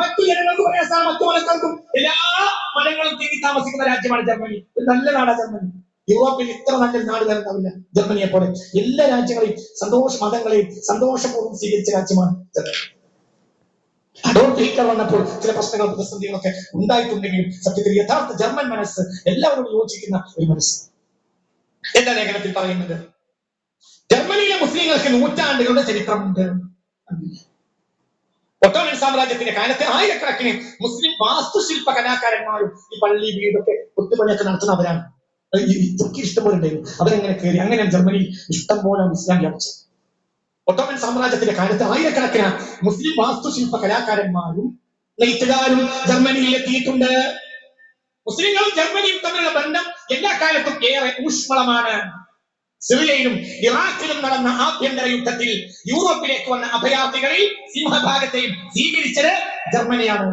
മറ്റു ജനങ്ങൾക്ക് പ്രയാസമാണ്, മറ്റു മതക്കാർക്കും എല്ലാ മതങ്ങളും തിങ്ങി താമസിക്കുന്ന രാജ്യമാണ് ജർമ്മനി. ഒരു നല്ല നാടാ ജർമ്മനി. യൂറോപ്പിൽ ഇത്ര നല്ലൊരു നാട് ഉണ്ടാവില്ല ജർമ്മനിയെ പോലെ. എല്ലാ രാജ്യങ്ങളെയും മതങ്ങളെയും സന്തോഷപൂർവ്വം സ്വീകരിച്ച രാജ്യമാണ് ജർമ്മനി. അഡോൾഫ് ഹിറ്റ്ലർ വന്നപ്പോൾ ചില പ്രശ്നങ്ങളും പ്രതിസന്ധികളൊക്കെ ഉണ്ടായിട്ടുണ്ടെങ്കിലും സത്യത്തിൽ യഥാർത്ഥ ജർമ്മൻ മനസ്സ് എല്ലാവരോടും യോജിക്കുന്ന ഒരു മനസ്സ്. എന്താ ലേഖനത്തിൽ പറയുന്നത്? ജർമ്മനിയിലെ മുസ്ലിങ്ങൾക്ക് നൂറ്റാണ്ടുകളുടെ ചരിത്രമുണ്ട്. ഒട്ടോമൻ സാമ്രാജ്യത്തിന്റെ കാലത്ത് ആയിരക്കണക്കിന് മുസ്ലിം വാസ്തുശില്പ കലാകാരന്മാരും ഈ പള്ളി വീടൊക്കെ ഒത്തുപണിയൊക്കെ നടത്തുന്നവരാണ്. തുർക്കി ഇഷ്ടംപോലെ ഉണ്ടായിരുന്നു. അവരെങ്ങനെ കയറി, അങ്ങനെ ജർമ്മനിയിൽ ഇഷ്ടം പോലെ ഇസ്ലാം വ്യാപിച്ചു. ഒട്ടോമൻ സാമ്രാജ്യത്തിന്റെ കാലത്ത് ആയിരക്കണക്കിന് മുസ്ലിം വാസ്തുശില്പ കലാകാരന്മാരും നെയ്ത്തുകാരും ജർമ്മനിയിൽ എത്തിയിട്ടുണ്ട്. മുസ്ലിങ്ങളും ജർമ്മനിയും തമ്മിലുള്ള ബന്ധം എല്ലാ കാലത്തും ഏറെ ഊഷ്മളമാണ്. സിറിയയിലും ഇറാഖിലും നടന്ന ആഭ്യന്തര യുദ്ധത്തിൽ യൂറോപ്പിലേക്ക് വന്ന അഭയാർത്ഥികളിൽ സിംഹഭാഗത്തെയും സ്വീകരിച്ചത് ജർമ്മനിയാണ്.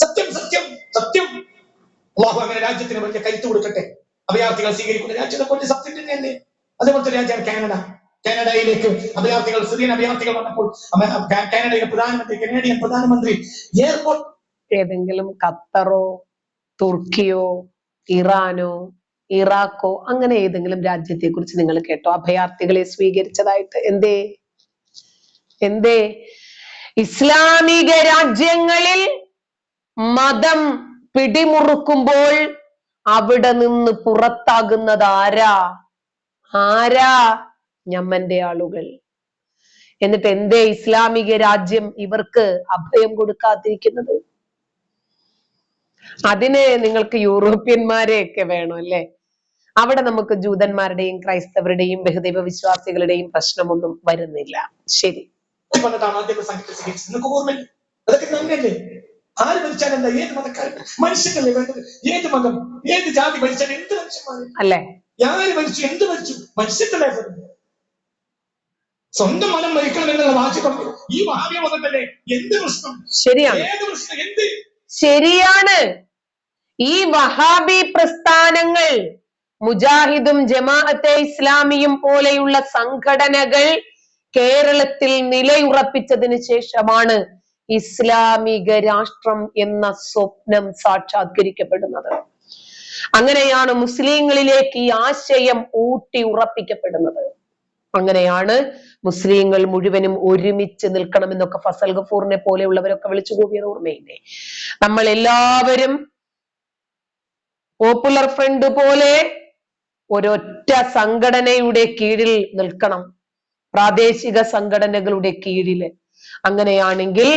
സത്യം സത്യം സത്യം. അല്ലാഹു അങ്ങനെ രാജ്യത്തിന് വലിയ കരുത്ത് കൊടുക്കട്ടെ. അഭയാർത്ഥികൾ സ്വീകരിക്കുന്ന രാജ്യത്തെ പോലെ സത്യം തന്നെയല്ലേ. അതുപോലത്തെ രാജ്യമാണ് കാനഡ. കാനഡയിലേക്ക് അഭയാർത്ഥികൾ, സിറിയൻ അഭയാർത്ഥികൾ വന്നപ്പോൾ കാനഡയിലെ കനേഡിയൻ പ്രധാനമന്ത്രി എയർപോർട്ട് ഏതെങ്കിലും ഖത്തറോ തുർക്കിയോ ഇറാനോ ഇറാഖോ അങ്ങനെ ഏതെങ്കിലും രാജ്യത്തെ കുറിച്ച് നിങ്ങൾ കേട്ടോ അഭയാർത്ഥികളെ സ്വീകരിച്ചതായിട്ട്? എന്തേ ഇസ്ലാമിക രാജ്യങ്ങളിൽ മതം പിടിമുറുക്കുമ്പോൾ അവിടെ നിന്ന് പുറത്താകുന്നത് ആരാ? ഞമ്മന്റെ ആളുകൾ. എന്നിട്ട് എന്തേ ഇസ്ലാമിക രാജ്യം ഇവർക്ക് അഭയം കൊടുക്കാതിരിക്കുന്നത്? അതിന് നിങ്ങൾക്ക് യൂറോപ്യന്മാരെയൊക്കെ വേണം അല്ലേ? അവിടെ നമുക്ക് ജൂതന്മാരുടെയും ക്രൈസ്തവരുടെയും ബഹുദൈവ വിശ്വാസികളുടെയും പ്രശ്നമൊന്നും വരുന്നില്ല. ശരി, ആര് ഭരിച്ചാൽ എന്താ? ഏത് മതക്കാരൻ? മനുഷ്യനല്ലേ വേണ്ടത്. ഏത് മതം, ഏത് ജാതി ഭരിച്ചാൽ എന്ത് മനുഷ്യന്മാര് അല്ലേ? ആര് ഭരിച്ചു, എന്ത് ഭരിച്ചു? മനുഷ്യത്തല്ലേ. സ്വന്തം മതം ഭരിക്കണം എന്നുള്ള വാശി പറഞ്ഞു. ഈ വഹാബിയ മതത്തല്ലേ എന്ത് പ്രശ്നം? ശരിയാണ്, ഏത് പ്രശ്നം? എന്ത് ശരിയാണ്. ഈ വഹാബി പ്രസ്ഥാനങ്ങൾ, മുജാഹിദും ജമാഅത്തെ ഇസ്ലാമിയും പോലെയുള്ള സംഘടനകൾ കേരളത്തിൽ നിലയുറപ്പിച്ചതിന് ശേഷമാണ് ഇസ്ലാമിക രാഷ്ട്രം എന്ന സ്വപ്നം സാക്ഷാത്കരിക്കപ്പെടുന്നത്. അങ്ങനെയാണ് മുസ്ലിങ്ങളിലേക്ക് ഈ ആശയം ഊട്ടി ഉറപ്പിക്കപ്പെടുന്നത്. അങ്ങനെയാണ് മുസ്ലിങ്ങൾ മുഴുവനും ഒരുമിച്ച് നിൽക്കണമെന്നൊക്കെ ഫസൽ ഗഫൂറിനെ പോലെയുള്ളവരൊക്കെ വിളിച്ചു കൂവിയത് ഓർമ്മയില്ലേ? നമ്മൾ എല്ലാവരും പോപ്പുലർ ഫ്രണ്ട് പോലെ ഒരൊറ്റ സംഘടനയുടെ കീഴിൽ നിൽക്കണം, പ്രാദേശിക സംഘടനകളുടെ കീഴില്. അങ്ങനെയാണെങ്കിൽ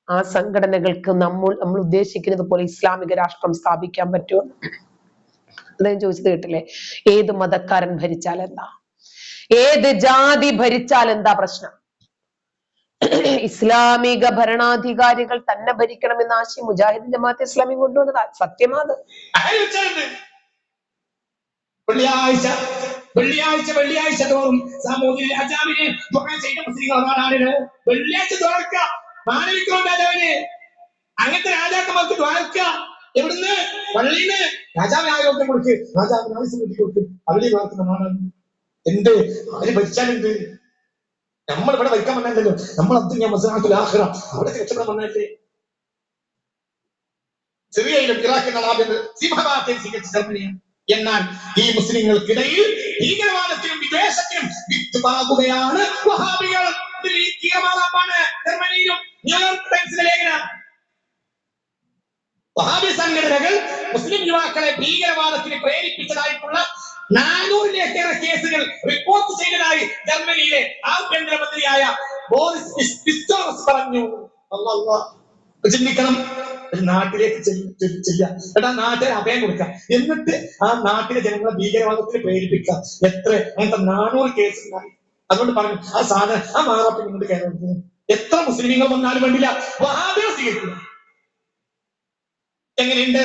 ആ സംഘടനകൾക്ക് നമ്മൾ ഉദ്ദേശിക്കുന്നത് പോലെ ഇസ്ലാമിക രാഷ്ട്രം സ്ഥാപിക്കാൻ പറ്റുമോ? അദ്ദേഹം ചോദിച്ചത് കേട്ടില്ലേ? ഏത് മതക്കാരൻ ഭരിച്ചാൽ എന്താ, ഏത് ജാതി ഭരിച്ചാൽ എന്താ പ്രശ്നം? ഇസ്ലാമിക ഭരണാധികാരികൾ തന്നെ ഭരിക്കണമെന്ന ആശയം മുജാഹിദ് ജമാഅത്തെ ഇസ്ലാമി കൊണ്ടുവന്നത് സത്യമാണ്. വെള്ളിയാഴ്ച തോറും സാമൂഹ്യ രാജാവിനെ മുസ്ലിങ്ങളാണ്. വെള്ളിയാഴ്ച ദ്വാരക്ക മാനവിക്കോ രാജാവിന്. അങ്ങനത്തെ രാജാക്കന്മാർക്ക് ദ്വാരക്ക എവിടുന്ന്? പള്ളിന്ന്. രാജാവിന് ആരോഗ്യം കൊടുക്ക്, രാജാവിന് ആവശ്യം കൊടുക്ക്. പള്ളി ദ്വാരക്കുന്ന നാടാണ്. എന്ത് അവര് ഭരിച്ചാലെന്ത്? നമ്മൾ ഇവിടെ ഭരിക്കാൻ വന്നല്ലോ. നമ്മൾ അവിടെ രക്ഷപ്പെടാൻ വന്നല്ലേ. സിറിയയിലും ഇറാഖിലും സിംഹഭാഗത്തെ സ്വീകരിച്ച ജർമ്മനിയാണ്. എന്നാൽ ഈ മുസ്ലിങ്ങൾക്കിടയിൽ ഭീകരവാദത്തിനും വിദ്വേഷത്തിനും വിത്തുപാകുകയാണ് വഹാബികൾ. ജർമ്മനിയിലും ന്യൂയോർക്ക് ടൈംസിലെ ലേഖനം. വഹാബി സംഘടനകൾ മുസ്ലിം യുവാക്കളെ ഭീകരവാദത്തിന് പ്രേരിപ്പിച്ചതായിട്ടുള്ള 400-ലേറെ കേസുകൾ റിപ്പോർട്ട് ചെയ്തതായി ജർമ്മനിയിലെ ആഭ്യന്തരമന്ത്രിയായ ബോറിസ് പിസ്റ്റോറസ് പറഞ്ഞു. ചിന്തിക്കണം, ഒരു നാട്ടിലേക്ക് ചെല്ലുക, നാട്ടിൽ അഭയം കൊടുക്കുക, എന്നിട്ട് ആ നാട്ടിലെ ജനങ്ങളെ ഭീകരവാദത്തിന് പ്രേരിപ്പിക്കുക. അങ്ങനത്തെ 400 കേസ് ഉണ്ടായി. അതുകൊണ്ട് പറഞ്ഞു ആ സാധനം ആ മാറാപ്പിൽ ഇങ്ങോട്ട് കയറുന്നത്. എത്ര മുസ്ലിങ്ങൾ വന്നാലും വേണ്ടില്ല, വഹാബികളെ സ്വീകരിക്കുക. എങ്ങനെയുണ്ട്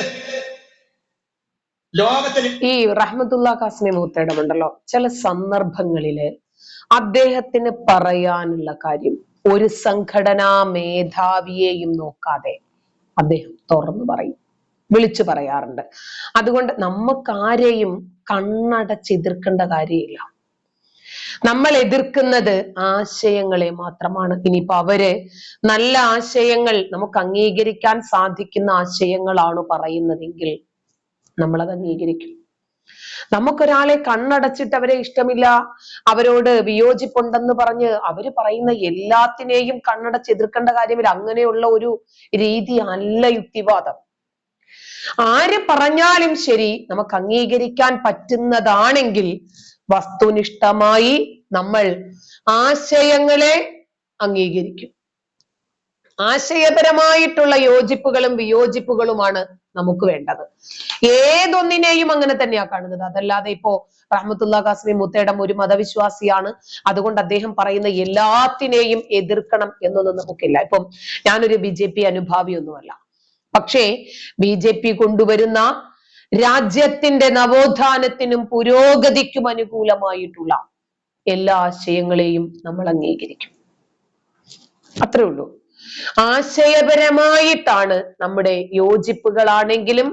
ലോകത്തിൽ? ഈ റഹ്മത്തുള്ള കാസിമി മുത്തേടമുണ്ടല്ലോ, ചില സന്ദർഭങ്ങളില് അദ്ദേഹത്തിന് പറയാനുള്ള കാര്യം ഒരു സംഘടനാ മേധാവിയെയും നോക്കാതെ അദ്ദേഹം തുറന്നു പറയും, വിളിച്ചു പറയാറുണ്ട്. അതുകൊണ്ട് നമുക്കാരെയും കണ്ണടച്ചെതിർക്കേണ്ട കാര്യമില്ല. നമ്മൾ എതിർക്കുന്നത് ആശയങ്ങളെ മാത്രമാണ്. ഇനിയിപ്പോ അവര് നല്ല ആശയങ്ങൾ, നമുക്ക് അംഗീകരിക്കാൻ സാധിക്കുന്ന ആശയങ്ങളാണ് പറയുന്നതെങ്കിൽ നമ്മളത് അംഗീകരിക്കും. നമുക്കൊരാളെ കണ്ണടച്ചിട്ട് അവരെ ഇഷ്ടമില്ല, അവരോട് വിയോജിപ്പുണ്ടെന്ന് പറഞ്ഞ് അവര് പറയുന്ന എല്ലാത്തിനെയും കണ്ണടച്ച് എതിർക്കേണ്ട കാര്യമില്ല. അങ്ങനെയുള്ള ഒരു രീതി അല്ല യുക്തിവാദം. ആര് പറഞ്ഞാലും ശരി നമുക്ക് അംഗീകരിക്കാൻ പറ്റുന്നതാണെങ്കിൽ വസ്തുനിഷ്ഠമായി നമ്മൾ ആശയങ്ങളെ അംഗീകരിക്കും. ആശയപരമായിട്ടുള്ള യോജിപ്പുകളും വിയോജിപ്പുകളുമാണ് നമുക്ക് വേണ്ടത്. ഏതൊന്നിനെയും അങ്ങനെ തന്നെയാ കാണുന്നത്. അതല്ലാതെ ഇപ്പോ റഹ്മത്തുള്ള ഖാസിമി മുത്തേടം ഒരു മതവിശ്വാസിയാണ്, അതുകൊണ്ട് അദ്ദേഹം പറയുന്ന എല്ലാത്തിനെയും എതിർക്കണം എന്നൊന്നും നമുക്കില്ല. ഇപ്പം ഞാനൊരു BJP അനുഭാവിയൊന്നുമല്ല. പക്ഷേ BJP കൊണ്ടുവരുന്ന രാജ്യത്തിന്റെ നവോത്ഥാനത്തിനും പുരോഗതിക്കും അനുകൂലമായിട്ടുള്ള എല്ലാ ആശയങ്ങളെയും നമ്മൾ അംഗീകരിക്കും. അത്രേ ഉള്ളൂ. ആശയപരമായിട്ടാണ് നമ്മുടെ യോജിപ്പുകളാണെങ്കിലും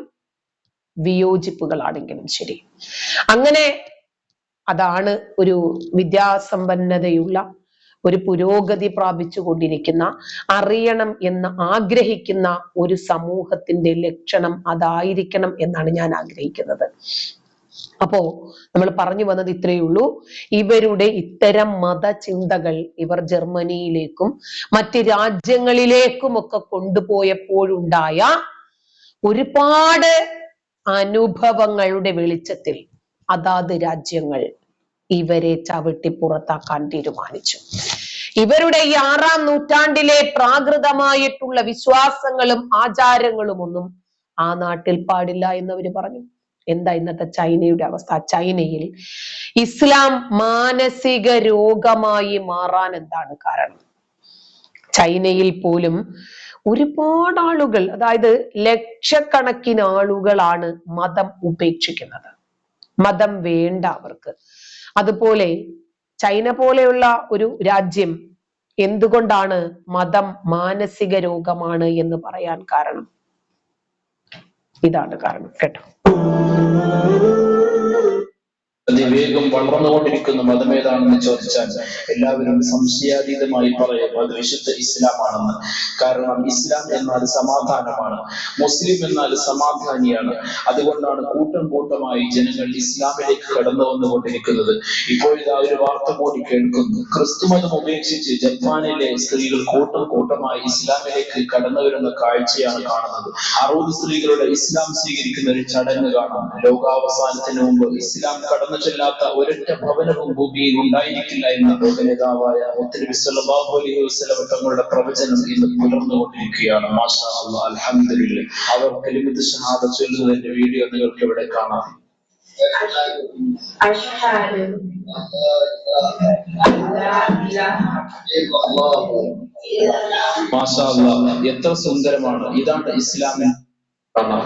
വിയോജിപ്പുകളാണെങ്കിലും ശരി. അങ്ങനെ അതാണ് ഒരു വിദ്യാസമ്പന്നതയുള്ള, ഒരു പുരോഗതി പ്രാപിച്ചു കൊണ്ടിരിക്കുന്ന, അറിയണം എന്ന് ആഗ്രഹിക്കുന്ന ഒരു സമൂഹത്തിന്റെ ലക്ഷണം അതായിരിക്കണം എന്നാണ് ഞാൻ ആഗ്രഹിക്കുന്നത്. അപ്പോ നമ്മൾ പറഞ്ഞു വന്നത് ഇത്രയേ ഉള്ളൂ. ഇവരുടെ ഇത്തരം മതചിന്തകൾ ഇവർ ജർമ്മനിയിലേക്കും മറ്റ് രാജ്യങ്ങളിലേക്കും ഒക്കെ കൊണ്ടുപോയപ്പോഴുണ്ടായ ഒരുപാട് അനുഭവങ്ങളുടെ വെളിച്ചത്തിൽ അതാത് രാജ്യങ്ങൾ ഇവരെ ചവിട്ടി പുറത്താക്കാൻ തീരുമാനിച്ചു. ഇവരുടെ ഈ 6-ാം നൂറ്റാണ്ടിലെ പ്രാകൃതമായിട്ടുള്ള വിശ്വാസങ്ങളും ആചാരങ്ങളും ഒന്നും ആ നാട്ടിൽ പാടില്ല എന്നവര് പറഞ്ഞു. എന്താ ഇന്നത്തെ ചൈനയുടെ അവസ്ഥ? ചൈനയിൽ ഇസ്ലാം മാനസിക രോഗമായി മാറാൻ എന്താണ് കാരണം? ചൈനയിൽ പോലും ഒരുപാട് ആളുകൾ, അതായത് ലക്ഷക്കണക്കിന് ആളുകളാണ് മതം ഉപേക്ഷിക്കുന്നത്. മതം വേണ്ട അവർക്ക്. അതുപോലെ ചൈന പോലെയുള്ള ഒരു രാജ്യം എന്തുകൊണ്ടാണ് മതം മാനസിക രോഗമാണ് എന്ന് പറയാൻ കാരണം? ഇതാണ് കാരണം കേട്ടോ. അതിവേഗം വളർന്നുകൊണ്ടിരിക്കുന്ന മതം ഏതാണെന്ന് ചോദിച്ചാൽ എല്ലാവരും സംശയാതീതമായി പറയും അത് വിശുദ്ധ ഇസ്ലാമാണെന്ന്. കാരണം ഇസ്ലാം എന്നാൽ സമാധാനമാണ്, മുസ്ലിം എന്നാൽ സമാധാനിയാണ്. അതുകൊണ്ടാണ് കൂട്ടം കൂട്ടമായി ജനങ്ങൾ ഇസ്ലാമിലേക്ക് കടന്നു വന്നുകൊണ്ടിരിക്കുന്നത്. ഇപ്പോഴിതാ ഒരു വാർത്ത കൂടി കേൾക്കുന്നു. ക്രിസ്തുമതം ഉപേക്ഷിച്ച് ജപ്പാനിലെ സ്ത്രീകൾ കൂട്ടം കൂട്ടമായി ഇസ്ലാമിലേക്ക് കടന്നു വരുന്ന കാഴ്ചയാണ് കാണുന്നത്. 60 സ്ത്രീകളുടെ ഇസ്ലാം സ്വീകരിക്കുന്ന ഒരു ചടങ്ങ് കാണാം. ലോകാവസാനത്തിന് മുമ്പ് ഇസ്ലാം കടന്നു ചെല്ലാത്ത ഒരൊറ്റ ഭവനവും ഭൂമിയിൽ ഉണ്ടായിരിക്കില്ല എന്ന ലോകനേതാവായ മുത്തനബി സല്ലല്ലാഹു അലൈഹി വസല്ലം തങ്ങളുടെ പ്രവചനം ഇന്ന് പുലർന്നുകൊണ്ടിരിക്കുകയാണ്. മാഷാ അല്ലാഹ്, അൽഹംദുലില്ലാഹ്. അവർ കലിമത്ത് ഷഹാദത്ത് ചൊല്ലുന്നതിന്റെ വീഡിയോ നിങ്ങൾക്ക് ഇവിടെ കാണാം. മാഷാ അല്ലാഹ്, എത്ര സുന്ദരമാണ്. ഇതാണ് ഇസ്ലാമിൽ കാണാം.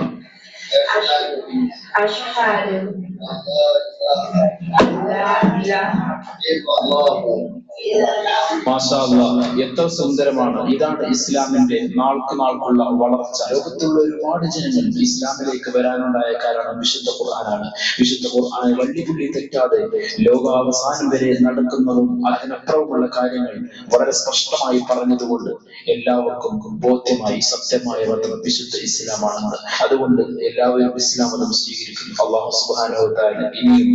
മാഷാ അല്ലാഹ്, എത്ര സുന്ദരമാണ്. ഇതാണ് ഇസ്ലാമിന്റെ നാൾക്ക് നാൾക്കുള്ള വളർച്ച. ലോകത്തുള്ള ഒരുപാട് ജനങ്ങൾ ഇസ്ലാമിലേക്ക് വരാനുണ്ടായ കാരണം വിശുദ്ധ ഖുർആനാണ്. വിശുദ്ധ ഖുർആൻ വള്ളിപുള്ളി തെറ്റാതെ ലോകാവസാനം വരെ നടക്കുന്നതും അതിനപ്പുറമുള്ള കാര്യങ്ങൾ വളരെ സ്പഷ്ടമായി പറഞ്ഞതുകൊണ്ട് എല്ലാവർക്കും ബോധ്യമായി സത്യമായ മതം വിശുദ്ധ ഇസ്ലാമാണെന്ന്. അതുകൊണ്ട് എല്ലാവരും ഇസ്ലാം മതം സ്വീകരിക്കും. അല്ലാഹു സുബ്ഹാനഹു വ തആല ഇനിയും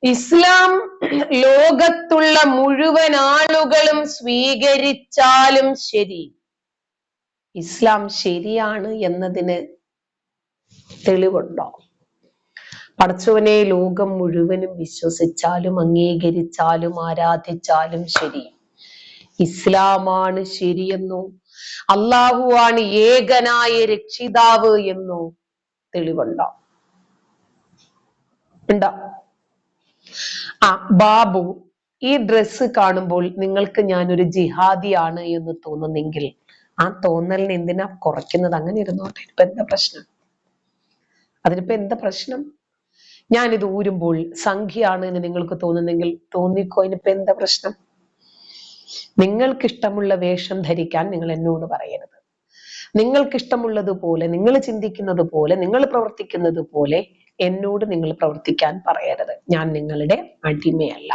ഇസ്ലാം ലോകത്തുള്ള മുഴുവൻ ആളുകളും സ്വീകരിച്ചാലും ശരി, ഇസ്ലാം ശരിയാണ് എന്നതിന് തെളിവുണ്ടോ? പടച്ചവനെ ലോകം മുഴുവനും വിശ്വസിച്ചാലും അംഗീകരിച്ചാലും ആരാധിച്ചാലും ശരി, ഇസ്ലാമാണ് ശരിയെന്നോ അള്ളാഹുവാണ് ഏകനായ രക്ഷിതാവ് എന്നോ തെളിവുണ്ടോ? ഉണ്ടോ? ബാബു, ഈ ഡ്രസ്സ് കാണുമ്പോൾ നിങ്ങൾക്ക് ഞാനൊരു ജിഹാദിയാണ് എന്ന് തോന്നുന്നെങ്കിൽ ആ തോന്നലിന് എന്തിനാ കുറയ്ക്കുന്നത്? അങ്ങനെ ഇരുന്നോട്ടെ, ഇപ്പൊ എന്താ പ്രശ്നം? അതിനിപ്പോ എന്താ പ്രശ്നം? ഞാനിത് ഊരുമ്പോൾ സംഖ്യയാണ് എന്ന് നിങ്ങൾക്ക് തോന്നുന്നെങ്കിൽ തോന്നിക്കോ, അതിനിപ്പോ എന്താ പ്രശ്നം? നിങ്ങൾക്കിഷ്ടമുള്ള വേഷം ധരിക്കാൻ നിങ്ങൾ എന്നോട് പറയരുത്. നിങ്ങൾക്കിഷ്ടമുള്ളതുപോലെ, നിങ്ങൾ ചിന്തിക്കുന്നത് പോലെ, നിങ്ങൾ പ്രവർത്തിക്കുന്നത് പോലെ എന്നോട് നിങ്ങൾ പ്രവർത്തിക്കാൻ പറയരുത്. ഞാൻ നിങ്ങളുടെ അടിമയല്ല.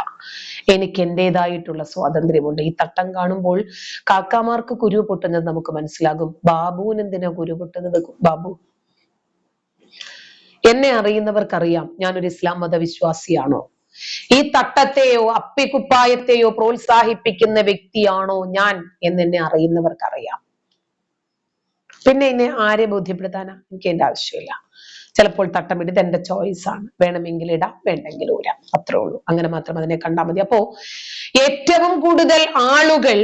എനിക്ക് എന്റേതായിട്ടുള്ള സ്വാതന്ത്ര്യമുണ്ട്. ഈ തട്ടം കാണുമ്പോൾ കാക്കാമാർക്ക് കുരു പൊട്ടുന്നത് നമുക്ക് മനസ്സിലാകും. ബാബുവിന് എന്തിനാ കുരു പൊട്ടുന്നത്? ബാബു, എന്നെ അറിയുന്നവർക്കറിയാം ഞാനൊരു ഇസ്ലാം മതവിശ്വാസിയാണോ, ഈ തട്ടത്തെയോ അപ്പിക്കുപ്പായത്തെയോ പ്രോത്സാഹിപ്പിക്കുന്ന വ്യക്തിയാണോ ഞാൻ എന്നെ അറിയുന്നവർക്കറിയാം. പിന്നെ എന്നെ ആരെ ബോധ്യപ്പെടുത്താനാ? എനിക്ക് എന്റെ ആവശ്യമില്ല. ചിലപ്പോൾ തട്ടമിട്ട് എന്റെ ചോയ്സ് ആണ്. വേണമെങ്കിൽ ഇടാം, വേണ്ടെങ്കിൽ ഊരാം, അത്രേ ഉള്ളൂ. അങ്ങനെ മാത്രം അതിനെ കണ്ടാൽ മതി. അപ്പോ ഏറ്റവും കൂടുതൽ ആളുകൾ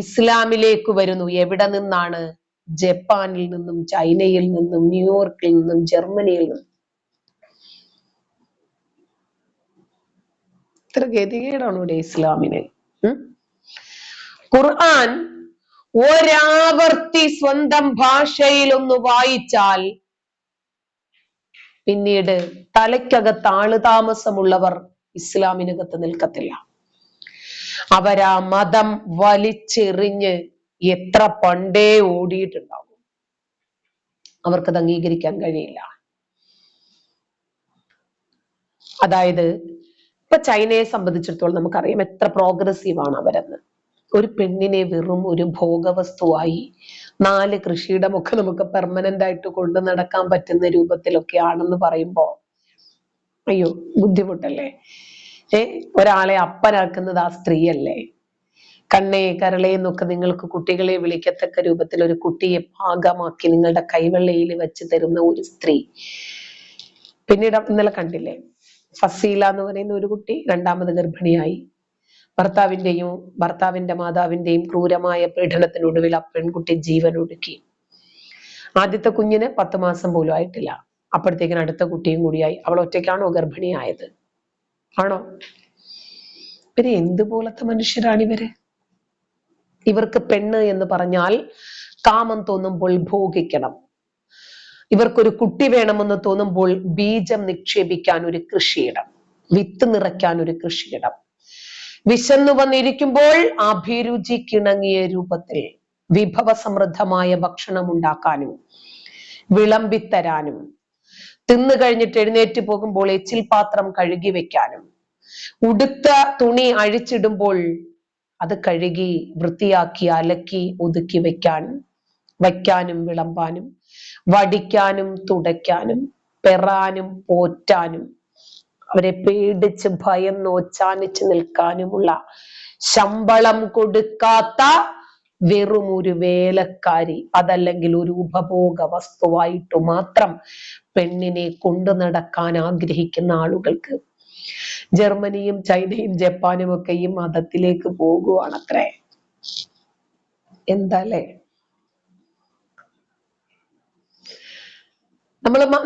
ഇസ്ലാമിലേക്ക് വരുന്നു. എവിടെ നിന്നാണ്? ജപ്പാനിൽ നിന്നും, ചൈനയിൽ നിന്നും, ന്യൂയോർക്കിൽ നിന്നും, ജർമ്മനിയിൽ നിന്നും. ഇത്ര ഗതികേടാണ് ഇവിടെ ഇസ്ലാമിന്. ഖുർആൻ ഒരാവർത്തി സ്വന്തം ഭാഷയിൽ ഒന്ന് വായിച്ചാൽ പിന്നീട് തലയ്ക്കകത്ത് ആളുതാമസമുള്ളവർ ഇസ്ലാമിനകത്ത് നിൽക്കത്തില്ല. അവരാ മതം വലിച്ചെറിഞ്ഞ് എത്ര പണ്ടേ ഓടിയിട്ടുണ്ടാവും. അവർക്കത് അംഗീകരിക്കാൻ കഴിയില്ല. അതായത് ഇപ്പൊ ചൈനയെ സംബന്ധിച്ചിടത്തോളം നമുക്കറിയാം എത്ര പ്രോഗ്രസീവാണ് അവരെന്ന്. ഒരു പെണ്ണിനെ വെറും ഒരു ഭോഗവസ്തുവായി 4 കൃഷിയിടമൊക്കെ നമുക്ക് പെർമനന്റ് ആയിട്ട് കൊണ്ടു നടക്കാൻ പറ്റുന്ന രൂപത്തിലൊക്കെ ആണെന്ന് പറയുമ്പോ അയ്യോ ബുദ്ധിമുട്ടല്ലേ? ഒരാളെ അപ്പനാക്കുന്നത് ആ സ്ത്രീയല്ലേ? കണ്ണേ കരളേ എന്നൊക്കെ നിങ്ങൾക്ക് കുട്ടികളെ വിളിക്കത്തക്ക രൂപത്തിൽ ഒരു കുട്ടിയെ ഭാഗമാക്കി നിങ്ങളുടെ കൈവെള്ളയിൽ വെച്ച് തരുന്ന ഒരു സ്ത്രീ. പിന്നീട് ഇന്നലെ കണ്ടില്ലേ, ഫസീല എന്ന് പറയുന്ന ഒരു കുട്ടി 2ാമത് ഗർഭിണിയായി. ഭർത്താവിന്റെ മാതാവിന്റെയും ക്രൂരമായ പീഡനത്തിനൊടുവിൽ ആ പെൺകുട്ടി ജീവൻ ഒടുക്കി. ആദ്യത്തെ കുഞ്ഞിന് 10 മാസം പോലും ആയിട്ടില്ല. അപ്പോഴത്തേക്കിന് അടുത്ത കുട്ടിയും കൂടിയായി. അവൾ ഒറ്റയ്ക്കാണോ ഗർഭിണിയായത്? ആണോ? പിന്നെ എന്തുപോലത്തെ മനുഷ്യരാണ് ഇവര്? ഇവർക്ക് പെണ്ണ് എന്ന് പറഞ്ഞാൽ കാമം തോന്നുമ്പോൾ ഭോഗിക്കണം. ഇവർക്കൊരു കുട്ടി വേണമെന്ന് തോന്നുമ്പോൾ ബീജം നിക്ഷേപിക്കാൻ ഒരു കൃഷിയിടം, വിത്ത് നിറയ്ക്കാൻ ഒരു കൃഷിയിടം, വിശന്നു വന്നിരിക്കുമ്പോൾ അഭിരുചിക്കിണങ്ങിയ രൂപത്തിൽ വിഭവസമൃദ്ധമായ ഭക്ഷണം ഉണ്ടാക്കാനും വിളമ്പിത്തരാനും, തിന്നു കഴിഞ്ഞിട്ട് എഴുന്നേറ്റ് പോകുമ്പോൾ എച്ചിൽ പാത്രം കഴുകി വെക്കാനും, ഉടുത്ത തുണി അഴിച്ചിടുമ്പോൾ അത് കഴുകി വൃത്തിയാക്കി അലക്കി ഒതുക്കി വയ്ക്കാനും വിളമ്പാനും, വടിക്കാനും തുടയ്ക്കാനും, പെറാനും പോറ്റാനും, അവരെ പേടിച്ച് ഭയന്ന് ഓച്ചാനിച്ച് നിൽക്കാനുമുള്ള ശമ്പളം കൊടുക്കാത്ത വെറും ഒരു വേലക്കാരി, അതല്ലെങ്കിൽ ഒരു ഉപഭോഗ വസ്തുവായിട്ട് മാത്രം പെണ്ണിനെ കൊണ്ടു നടക്കാൻ ആഗ്രഹിക്കുന്ന ആളുകൾക്ക് ജർമ്മനിയും ചൈനയും ജപ്പാനും ഒക്കെ ഈ മതത്തിലേക്ക് പോകുവാണത്രേ. എന്താല്ലേ?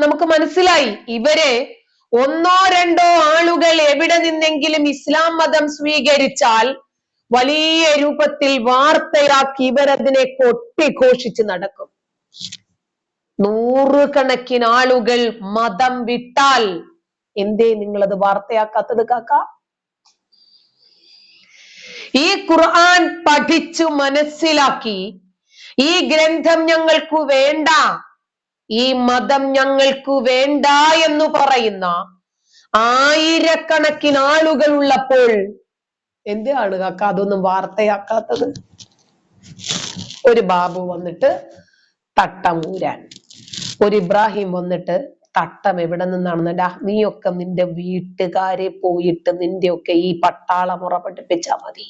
നമുക്ക് മനസ്സിലായി ഇവരെ 1-2 ആളുകൾ എവിടെ നിന്നെങ്കിലും ഇസ്ലാം മതം സ്വീകരിച്ചാൽ വലിയ രൂപത്തിൽ വാർത്തയാക്കി ഇവരതിനെ കൊട്ടിഘോഷിച്ച് നടക്കും. 100 കണക്കിന് ആളുകൾ മതം വിട്ടാൽ എന്തേ നിങ്ങളത് വാർത്തയാക്കാത്തത് കാക്ക? ഈ ഖുർആൻ പഠിച്ചു മനസ്സിലാക്കി ഈ ഗ്രന്ഥം ഞങ്ങൾക്ക് വേണ്ട, ഈ മതം ഞങ്ങൾക്ക് വേണ്ട എന്ന് പറയുന്ന 1000കണക്കിന് ആളുകൾ ഉള്ളപ്പോൾ എന്താണ് കാക്ക അതൊന്നും വാർത്തയാക്കാത്തത്? ഒരു ബാബു വന്നിട്ട് തട്ടം ഊരാൻ, ഒരു ഇബ്രാഹിം വന്നിട്ട് തട്ടം എവിടെ നിന്നാണെന്നല്ല, നീയൊക്കെ നിന്റെ വീട്ടുകാരെ പോയിട്ട് നിന്റെയൊക്കെ ഈ പട്ടാളമുറ പഠിപ്പിച്ചാ മതി,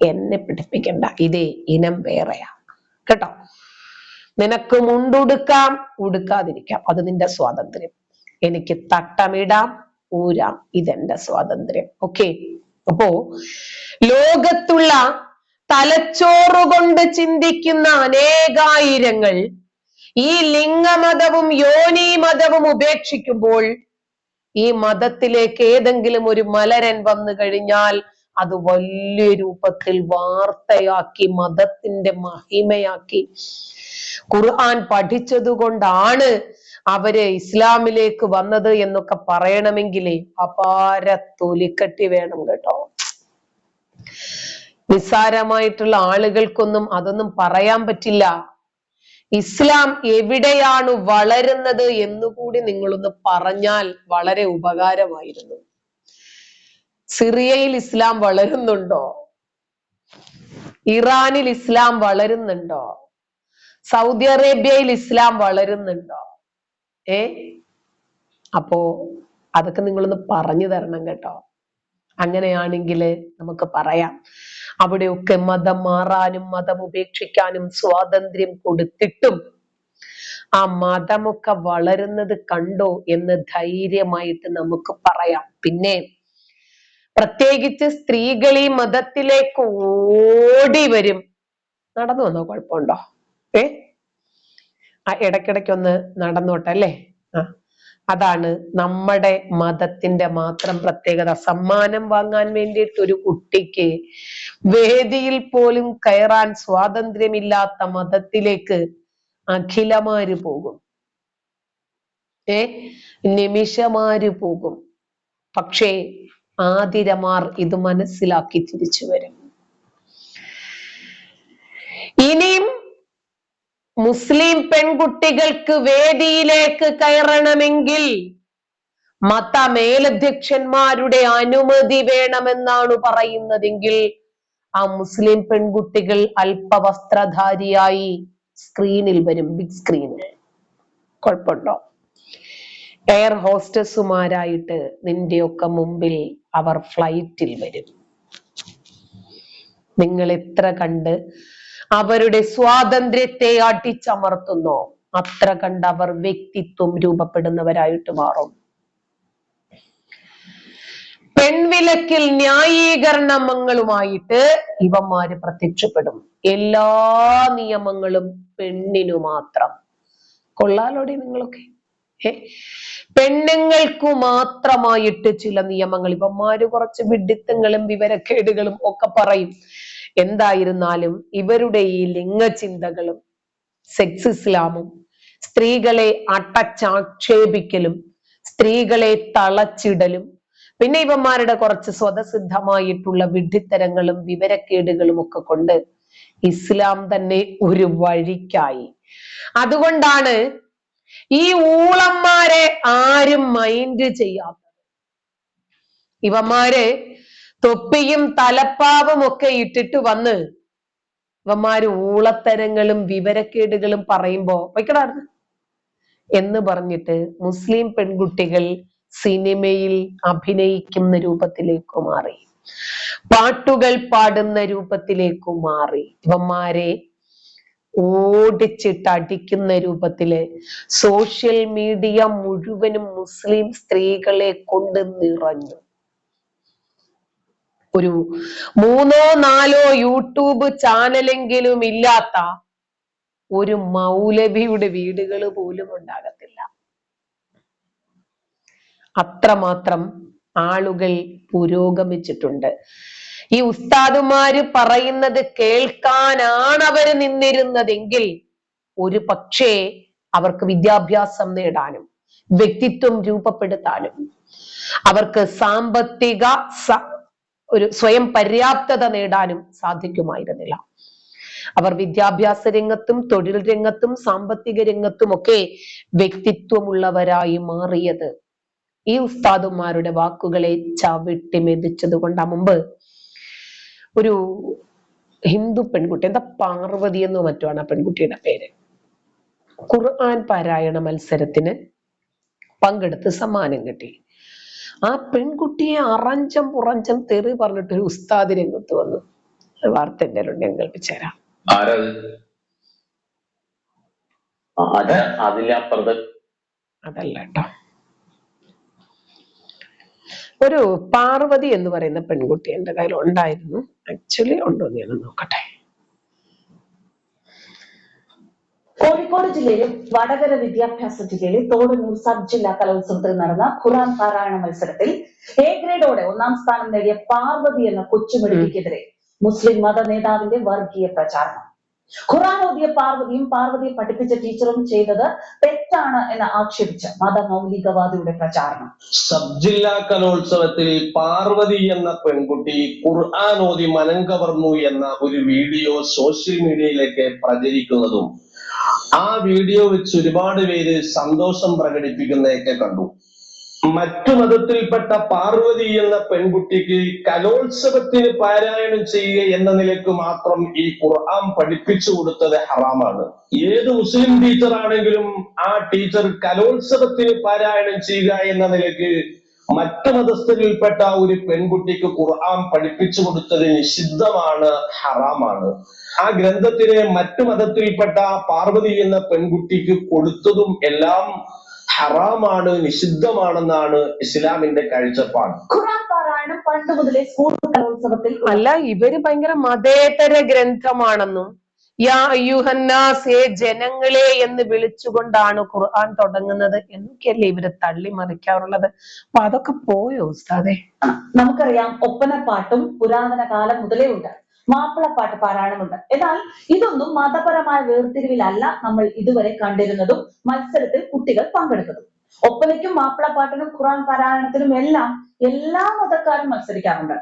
എന്നെ പഠിപ്പിക്കണ്ട. ഇതേ ഇനം വേറെയാ കേട്ടോ. നിനക്ക് മുണ്ടുടുക്കാം, ഉടുക്കാതിരിക്കാം, അത് നിന്റെ സ്വാതന്ത്ര്യം. എനിക്ക് തട്ടമിടാം, ഊരാം, ഇതെന്റെ സ്വാതന്ത്ര്യം. ഓക്കെ. അപ്പോ ലോകത്തുള്ള തലച്ചോറ് കൊണ്ട് ചിന്തിക്കുന്ന അനേകായിരങ്ങൾ ഈ ലിംഗമതവും യോനി മതവും ഉപേക്ഷിക്കുമ്പോൾ ഈ മതത്തിലേക്ക് ഏതെങ്കിലും ഒരു മലരൻ വന്നു കഴിഞ്ഞാൽ അത് വലിയ രൂപത്തിൽ വാർത്തയാക്കി മതത്തിന്റെ മഹിമയാക്കി ഖുർആൻ പഠിച്ചതുകൊണ്ടാണ് അവര് ഇസ്ലാമിലേക്ക് വന്നത് എന്നൊക്കെ പറയണമെങ്കിലേ അപാര തൊലിക്കട്ടി വേണം കേട്ടോ. നിസ്സാരമായിട്ടുള്ള ആളുകൾക്കൊന്നും അതൊന്നും പറയാൻ പറ്റില്ല. ഇസ്ലാം എവിടെയാണ് വളരുന്നത് എന്നുകൂടി നിങ്ങളൊന്ന് പറഞ്ഞാൽ വളരെ ഉപകാരമായിരുന്നു. സിറിയയിൽ ഇസ്ലാം വളരുന്നുണ്ടോ? ഇറാനിൽ ഇസ്ലാം വളരുന്നുണ്ടോ? സൗദി അറേബ്യയിൽ ഇസ്ലാം വളരുന്നുണ്ടോ? അപ്പോ അതൊക്കെ നിങ്ങളൊന്ന് പറഞ്ഞു തരണം കേട്ടോ. അങ്ങനെയാണെങ്കിൽ നമുക്ക് പറയാം, അവിടെയൊക്കെ മതം മാറാനും മതം ഉപേക്ഷിക്കാനും സ്വാതന്ത്ര്യം കൊടുത്തിട്ടും ആ മതമൊക്കെ വളരുന്നത് കണ്ടോ എന്ന് ധൈര്യമായിട്ട് നമുക്ക് പറയാം. പിന്നെ പ്രത്യേകിച്ച് സ്ത്രീകൾ ഈ മതത്തിലേക്ക് ഓടി വരും. നടന്നു വന്നോ? കുഴപ്പമുണ്ടോ? ഇടയ്ക്കിടയ്ക്കൊന്ന് നടന്നോട്ടെ അല്ലേ? അതാണ് നമ്മുടെ മതത്തിന്റെ മാത്രം പ്രത്യേകത. സമ്മാനം വാങ്ങാൻ വേണ്ടിയിട്ട് ഒരു കുട്ടിക്ക് വേദിയിൽ പോലും കയറാൻ സ്വാതന്ത്ര്യമില്ലാത്ത മതത്തിലേക്ക് അഖിലമാര് പോകും, നിമിഷമാര് പോകും. പക്ഷേ ആതിരമാർ ഇത് മനസ്സിലാക്കി തിരിച്ചു വരും. ഇനിയും മുസ്ലിം പെൺകുട്ടികൾക്ക് വേദിയിലേക്ക് കയറണമെങ്കിൽ മത മേലധ്യക്ഷന്മാരുടെ അനുമതി വേണമെന്നാണ് പറയുന്നതെങ്കിൽ ആ മുസ്ലിം പെൺകുട്ടികൾ അല്പവസ്ത്രധാരിയായി സ്ക്രീനിൽ വരും, ബിഗ് സ്ക്രീനിൽ. കുഴപ്പമുണ്ടോ? എയർ ഹോസ്റ്റസുമാരായിട്ട് നിന്റെയൊക്കെ മുമ്പിൽ അവർ ഫ്ലൈറ്റിൽ വരും. നിങ്ങൾ എത്ര കണ്ട് അവരുടെ സ്വാതന്ത്ര്യത്തെ അടിച്ചമർത്തുന്നോ അത്ര കണ്ട് അവർ വ്യക്തിത്വം രൂപപ്പെടുന്നവരായിട്ട് മാറും. പെൺവിലക്കിൽ ന്യായീകരണങ്ങളുമായിട്ട് ഇവന്മാര് പ്രത്യക്ഷപ്പെടും. എല്ലാ നിയമങ്ങളും പെണ്ണിനു മാത്രം. കൊള്ളാലോടെ നിങ്ങളൊക്കെ. പെണ്ണുങ്ങൾക്കു മാത്രമായിട്ട് ചില നിയമങ്ങൾ. ഇവന്മാര് കുറച്ച് വിഡിത്തങ്ങളും വിവരക്കേടുകളും ഒക്കെ പറയും. എന്തായിരുന്നാലും ഇവരുടെ ഈ ലിംഗചിന്തകളും സെക്സ് ഇസ്ലാമും സ്ത്രീകളെ അടച്ചാക്ഷേപിക്കലും സ്ത്രീകളെ തളച്ചിടലും പിന്നെ ഇവന്മാരുടെ കുറച്ച് സ്വതസിദ്ധമായിട്ടുള്ള വിഡ്ഢിത്തരങ്ങളും വിവരക്കേടുകളും ഒക്കെ കൊണ്ട് ഇസ്ലാം തന്നെ ഒരു വഴിക്കായി. അതുകൊണ്ടാണ് ഈ ഊളന്മാരെ ആരും മൈൻഡ് ചെയ്യാത്തത്. ഇവന്മാര് തൊപ്പിയും തലപ്പാവും ഒക്കെ ഇട്ടിട്ട് വന്ന് ഇവന്മാര് ഊളത്തരങ്ങളും വിവരക്കേടുകളും പറയുമ്പോ വയ്ക്കടായിരുന്നു എന്ന് പറഞ്ഞിട്ട് മുസ്ലിം പെൺകുട്ടികൾ സിനിമയിൽ അഭിനയിക്കുന്ന രൂപത്തിലേക്ക് മാറി, പാട്ടുകൾ പാടുന്ന രൂപത്തിലേക്ക് മാറി. ഇവന്മാരെ ഓടിച്ചിട്ട് അടിക്കുന്ന രൂപത്തില് സോഷ്യൽ മീഡിയ മുഴുവനും മുസ്ലിം സ്ത്രീകളെ കൊണ്ട് നിറഞ്ഞു. ഒരു 3-4 യൂട്യൂബ് ചാനലെങ്കിലും ഇല്ലാത്ത ഒരു മൗലവിയുടെ വീടുകൾ പോലും ഉണ്ടാകത്തില്ല. അത്രമാത്രം ആളുകൾ പുരോഗമിച്ചിട്ടുണ്ട്. ഈ ഉസ്താദുമാര് പറയുന്നത് കേൾക്കാനാണ് അവര് നിന്നിരുന്നതെങ്കിൽ ഒരു പക്ഷേ അവർക്ക് വിദ്യാഭ്യാസം നേടാനും വ്യക്തിത്വം രൂപപ്പെടുത്താനും അവർക്ക് സാമ്പത്തിക ഒരു സ്വയം പര്യാപ്തത നേടാനും സാധിക്കുമായിരുന്നില്ല. അവർ വിദ്യാഭ്യാസ രംഗത്തും തൊഴിൽ രംഗത്തും സാമ്പത്തിക രംഗത്തും ഒക്കെ വ്യക്തിത്വമുള്ളവരായി മാറിയത് ഈ ഉസ്താദുമാരുടെ വാക്കുകളെ ചവിട്ടി മെതിച്ചത് കൊണ്ടാ. മുമ്പ് ഒരു ഹിന്ദു പെൺകുട്ടി, എന്താ പാർവതി എന്നോ മറ്റുമാണ് ആ പെൺകുട്ടിയുടെ പേര്, ഖുർആൻ പാരായണ മത്സരത്തിന് പങ്കെടുത്ത് സമ്മാനം കിട്ടി. ആ പെൺകുട്ടിയെ അറഞ്ചം പുറഞ്ചം തെറി പറഞ്ഞിട്ട് ഒരു ഉസ്താദ് രംഗത്ത് വന്നു. വാർത്ത എന്തായാലും ഞാൻ കേൾപ്പിച്ചേരാം. അതല്ല കേട്ടോ, ഒരു പാർവതി എന്ന് പറയുന്ന പെൺകുട്ടി എന്റെ കയ്യിൽ ഉണ്ടായിരുന്നു. ആക്ച്വലി ഉണ്ടോ എന്ന് ഞാൻ നോക്കട്ടെ. കോഴിക്കോട് ജില്ലയിലെ വടകര വിദ്യാഭ്യാസ ജില്ലയിലെ തോടന്നൂർ സബ് ജില്ലാ കലോത്സവത്തിൽ നടന്ന ഖുർആൻ പാരായണ മത്സരത്തിൽ എ ഗ്രേഡോടെ 1ാം സ്ഥാനം നേടിയ പാർവതി എന്ന കൊച്ചുമിടുക്കിക്കെതിരെ മുസ്ലിം മത നേതാവിന്റെ വർഗീയ പ്രചാരണം. ഖുർആൻ ഓതിയ പാർവതിയും പാർവതിയെ പഠിപ്പിച്ച ടീച്ചറും ചെയ്തത് തെറ്റാണ് എന്ന് ആക്ഷേപിച്ച മതമൗലികവാദിയുടെ പ്രചാരണം. സബ് ജില്ലാ കലോത്സവത്തിൽ പാർവതി എന്ന പെൺകുട്ടി ഖുർആൻ ഓതി മനം കവർന്നു എന്ന ഒരു വീഡിയോ സോഷ്യൽ മീഡിയയിലേക്ക് പ്രചരിക്കുന്നതും ആ വീഡിയോ വെച്ച് ഒരുപാട് പേര് സന്തോഷം പ്രകടിപ്പിക്കുന്നതൊക്കെ കണ്ടു. മറ്റു മതത്തിൽപ്പെട്ട പാർവതി എന്ന പെൺകുട്ടിക്ക് കലോത്സവത്തിന് പാരായണം ചെയ്യുക എന്ന നിലയ്ക്ക് മാത്രം ഈ ഖുർആൻ പഠിപ്പിച്ചു കൊടുത്തത് ഹറാമാണ്. ഏത് മുസ്ലിം ടീച്ചർ ആണെങ്കിലും ആ ടീച്ചർ കലോത്സവത്തിന് പാരായണം ചെയ്യുക എന്ന നിലയ്ക്ക് മറ്റു മതസ്ഥരിൽപ്പെട്ട ഒരു പെൺകുട്ടിക്ക് ഖുർആൻ പഠിപ്പിച്ചു കൊടുത്തത് നിഷിദ്ധമാണ്, ഹറാമാണ്. ആ ഗ്രന്ഥത്തിനെ മറ്റു മതത്തിൽപ്പെട്ട പാർവതി എന്ന പെൺകുട്ടിക്ക് കൊടുത്തതും എല്ലാം ഹറാമാണ്, നിഷിദ്ധമാണെന്നാണ് ഇസ്ലാമിന്റെ കാഴ്ചപ്പാട്. ഖുർആൻ പാരായണം പണ്ട് മുതലേ സ്കൂൾ കലോത്സവത്തിൽ അല്ല, ഇവര് ഭയങ്കര മതേതര ഗ്രന്ഥമാണെന്നും യാ അയ്യുഹന്നാസ്, ജനങ്ങളെ എന്ന് വിളിച്ചുകൊണ്ടാണ് ഖുർആൻ തുടങ്ങുന്നത് എന്നൊക്കെയല്ലേ ഇവര് തള്ളി മറിക്കാറുള്ളത്. അപ്പൊ അതൊക്കെ പോയോ ഉസ്താദേ? നമുക്കറിയാം, ഒപ്പനപ്പാട്ടും പുരാതന കാലം മുതലേ ഉണ്ട്, മാപ്പിളപ്പാട്ട് പാരായണമുണ്ട്. എന്നാൽ ഇതൊന്നും മതപരമായ വേർതിരിവിലല്ല നമ്മൾ ഇതുവരെ കണ്ടിരുന്നതും മത്സരത്തിൽ കുട്ടികൾ പങ്കെടുത്തതും. ഒപ്പനയ്ക്കും മാപ്പിളപ്പാട്ടിനും ഖുർആൻ പാരായണത്തിനും എല്ലാം എല്ലാ മതക്കാരും മത്സരിക്കാറുണ്ട്.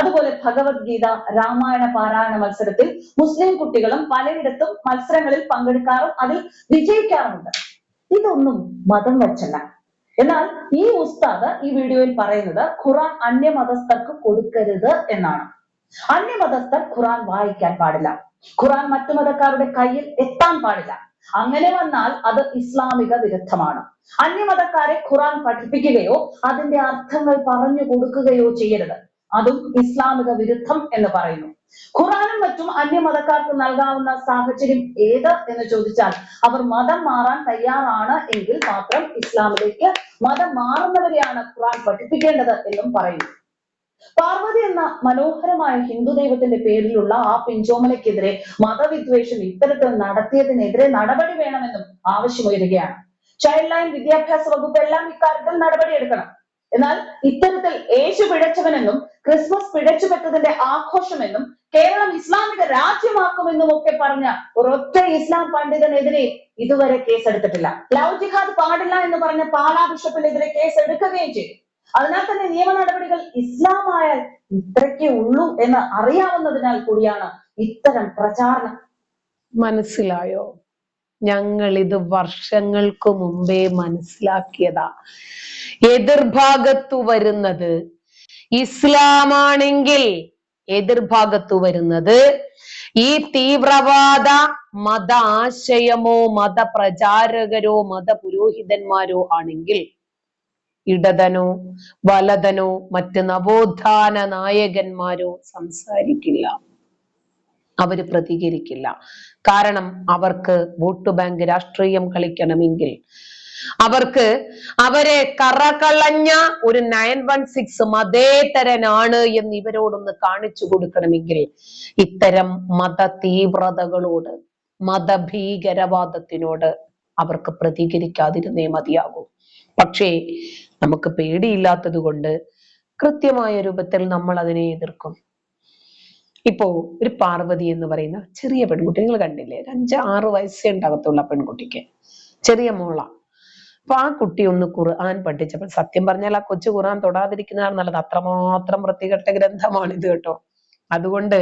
അതുപോലെ ഭഗവത്ഗീത, രാമായണ പാരായണ മത്സരത്തിൽ മുസ്ലിം കുട്ടികളും പലയിടത്തും മത്സരങ്ങളിൽ പങ്കെടുക്കാറും അതിൽ വിജയിക്കാറുമുണ്ട്. ഇതൊന്നും മതം വെച്ചല്ല. എന്നാൽ ഈ ഉസ്താദ് ഈ വീഡിയോയിൽ പറയുന്നത് ഖുർആൻ അന്യമതസ്ഥർക്ക് കൊടുക്കരുത് എന്നാണ്. അന്യമതസ്ഥർ ഖുർആൻ വായിക്കാൻ പാടില്ല, ഖുർആൻ മറ്റു മതക്കാരുടെ കയ്യിൽ എത്താൻ പാടില്ല. അങ്ങനെ വന്നാൽ അത് ഇസ്ലാമിക വിരുദ്ധമാണ്. അന്യമതക്കാരെ ഖുർആൻ പഠിപ്പിക്കുകയോ അതിന്റെ അർത്ഥങ്ങൾ പറഞ്ഞു കൊടുക്കുകയോ ചെയ്യരുത്, അതും ഇസ്ലാമിക വിരുദ്ധം എന്ന് പറയുന്നു. ഖുർആനും മറ്റും അന്യമതക്കാർക്ക് നൽകാവുന്ന സാഹചര്യം ഏത് എന്ന് ചോദിച്ചാൽ അവർ മതം മാറാൻ തയ്യാറാണ് എങ്കിൽ മാത്രം ഇസ്ലാമിലേക്ക് മതം മാറുന്നവരെയാണ് ഖുർആൻ പഠിപ്പിക്കേണ്ടത് എന്നും പറയുന്നു. പാർവതി എന്ന മനോഹരമായ ഹിന്ദു ദൈവത്തിന്റെ പേരിലുള്ള ആ പിഞ്ചോമനയ്ക്കെതിരെ മതവിദ്വേഷം ഇത്തരത്തിൽ നടത്തിയതിനെതിരെ നടപടി വേണമെന്നും ആവശ്യമുയരുകയാണ്. ചൈൽഡ് ലൈൻ വിദ്യാഭ്യാസ വകുപ്പ് എല്ലാം ഇക്കാര്യത്തിൽ നടപടിയെടുക്കണം. എന്നാൽ ഇത്തരത്തിൽ യേശു പിഴച്ചവനെന്നും ക്രിസ്മസ് പിഴച്ചുപെട്ടതിന്റെ ആഘോഷമെന്നും കേരളം ഇസ്ലാമിക രാജ്യമാക്കുമെന്നും ഒക്കെ പറഞ്ഞ ഒരൊറ്റ ഇസ്ലാം പണ്ഡിതനെതിരെ ഇതുവരെ കേസെടുത്തിട്ടില്ല. ലവ് ജിഹാദ് പാടില്ല എന്ന് പറഞ്ഞ പാലാ ബിഷപ്പിനെതിരെ കേസ് എടുക്കുകയും ചെയ്തു. അതിനാൽ തന്നെ നിയമ നടപടികൾ ഇസ്ലാമായാൽ ഇത്രയ്ക്കേ ഉള്ളൂ എന്ന് അറിയാവുന്നതിനാൽ കൂടിയാണ് ഇത്തരം പ്രചാരണം. മനസ്സിലായോ? ഞങ്ങൾ ഇത് വർഷങ്ങൾക്ക് മുമ്പേ മനസ്സിലാക്കിയതാ. എതിർഭാഗത്തു വരുന്നത് ഇസ്ലാമാണെങ്കിൽ എതിർഭാഗത്തു വരുന്നത് ഈ തീവ്രവാദ മത ആശയമോ മതപ്രചാരകരോ മതപുരോഹിതന്മാരോ ആണെങ്കിൽ ഇടതനോ വലതനോ മറ്റ് നവോത്ഥാന നായകന്മാരോ സംസാരിക്കില്ല, അവര് പ്രതികരിക്കില്ല. കാരണം അവർക്ക് വോട്ട് ബാങ്ക് രാഷ്ട്രീയം കളിക്കണമെങ്കിൽ, അവർക്ക് അവരെ കറകളഞ്ഞ ഒരു 916 മതേതരനാണ് എന്ന് ഇവരോടൊന്ന് കാണിച്ചു കൊടുക്കണമെങ്കിൽ ഇത്തരം മത തീവ്രതകളോട്, മതഭീകരവാദത്തിനോട് അവർക്ക് പ്രതികരിക്കാതിരുന്നേ മതിയാകൂ. പക്ഷേ നമുക്ക് പേടിയില്ലാത്തത് കൊണ്ട് കൃത്യമായ രൂപത്തിൽ നമ്മൾ അതിനെ എതിർക്കും. ഇപ്പോ ഒരു പാർവതി എന്ന് പറയുന്ന ചെറിയ പെൺകുട്ടി നിങ്ങൾ കണ്ടില്ലേ, 5-6 വയസ്സേ ഉണ്ടാകത്തുള്ള പെൺകുട്ടിക്ക്, ചെറിയ മോള. അപ്പൊ ആ കുട്ടി ഒന്ന് ഖുർആൻ പഠിച്ചപ്പോൾ സത്യം പറഞ്ഞാൽ ആ കൊച്ചു ഖുർആൻ തൊടാതിരിക്കുന്നതാണ് നല്ലത്. അത്രമാത്രം വൃത്തികെട്ട ഗ്രന്ഥമാണ് ഇത് കേട്ടോ. അതുകൊണ്ട്